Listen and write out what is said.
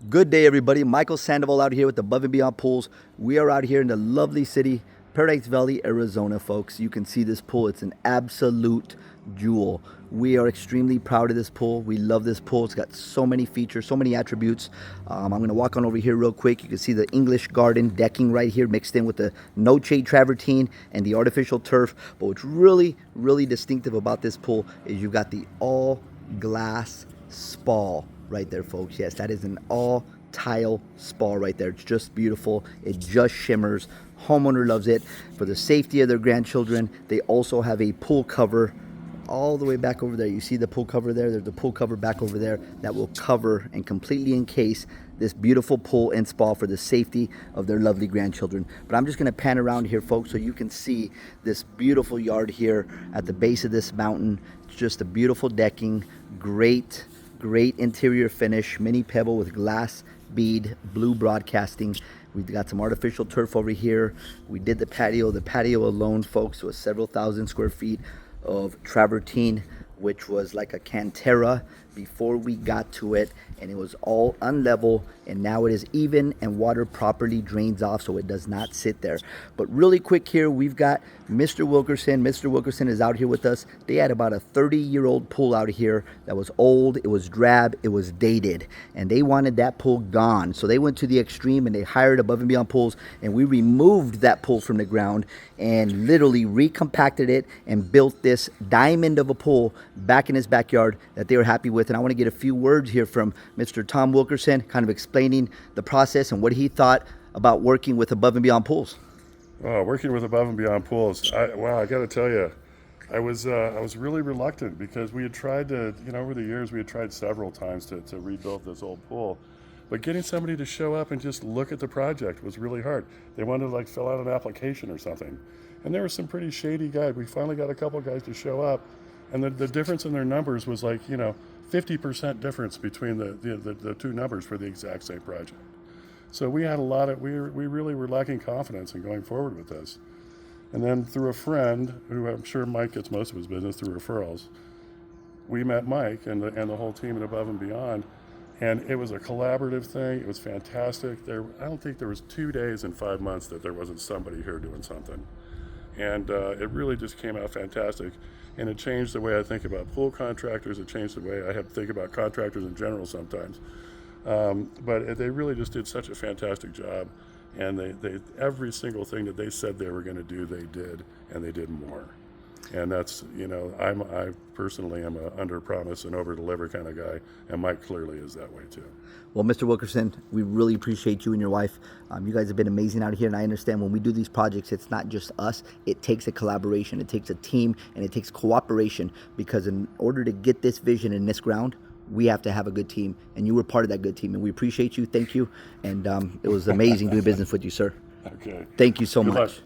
Good day, everybody. Michael Sandoval out here with Above and Beyond Pools. We are out here in the lovely city, Paradise Valley, Arizona, folks. You can see this pool. It's an absolute jewel. We are extremely proud of this pool. We love this pool. It's got so many features, so many attributes. I'm going to walk on over here real quick. You can see the English garden decking right here mixed in with the no-shade travertine and the artificial turf. But what's really, really distinctive about this pool is you've got the all-glass spa right there, folks. Yes, that is an all tile spa right there. It's just beautiful. It just shimmers. Homeowner loves it. For the safety of their grandchildren, they also have a pool cover all the way back over there. You see the pool cover there? There's a pool cover back over there that will cover and completely encase this beautiful pool and spa for the safety of their lovely grandchildren. But I'm just going to pan around here, folks, so you can see this beautiful yard here at the base of this mountain. It's just a beautiful decking, great interior finish, mini pebble with glass bead, blue broadcasting. We've got some artificial turf over here. We did the patio. The patio alone, folks, was several thousand square feet of travertine, which was like a cantera before we got to it, and it was all unlevel, and now it is even and water properly drains off so it does not sit there. But really quick here, we've got Mr. Wilkerson. Mr. Wilkerson is out here with us. They had about a 30-year-old pool out here that was old, it was drab, it was dated, and they wanted that pool gone. So they went to the extreme and they hired Above and Beyond Pools, and we removed that pool from the ground and literally recompacted it and built this diamond of a pool back in his backyard that they were happy with. And I want to get a few words here from Mr. Tom Wilkerson, kind of explaining the process and what he thought about working with Above and Beyond Pools. Working with Above and Beyond Pools, I got to tell you, I was really reluctant because we had tried to, over the years we had tried several times to rebuild this old pool, but getting somebody to show up and just look at the project was really hard. They wanted to fill out an application or something, and there were some pretty shady guys. We finally got a couple guys to show up, and the difference in their numbers was 50% difference between the two numbers for the exact same project. So we had we really were lacking confidence in going forward with this. And then through a friend, who I'm sure Mike gets most of his business through referrals, we met Mike and the whole team at Above and Beyond, and it was a collaborative thing. It was fantastic. I don't think there was 2 days in 5 months that there wasn't somebody here doing something. And it really just came out fantastic. And it changed the way I think about pool contractors. It changed the way I have to think about contractors in general sometimes. But they really just did such a fantastic job. And they every single thing that they said they were going to do, they did, and they did more. And that's, I personally am a under promise and over deliver kind of guy, and Mike clearly is that way too. Well, Mr. Wilkerson, we really appreciate you and your wife. You guys have been amazing out here, and I understand when we do these projects, it's not just us. It takes a collaboration, it takes a team, and it takes cooperation, because in order to get this vision in this ground, we have to have a good team, and you were part of that good team, and we appreciate you. Thank you, and it was amazing doing business with you, sir. Okay. Thank you so Good much. luck.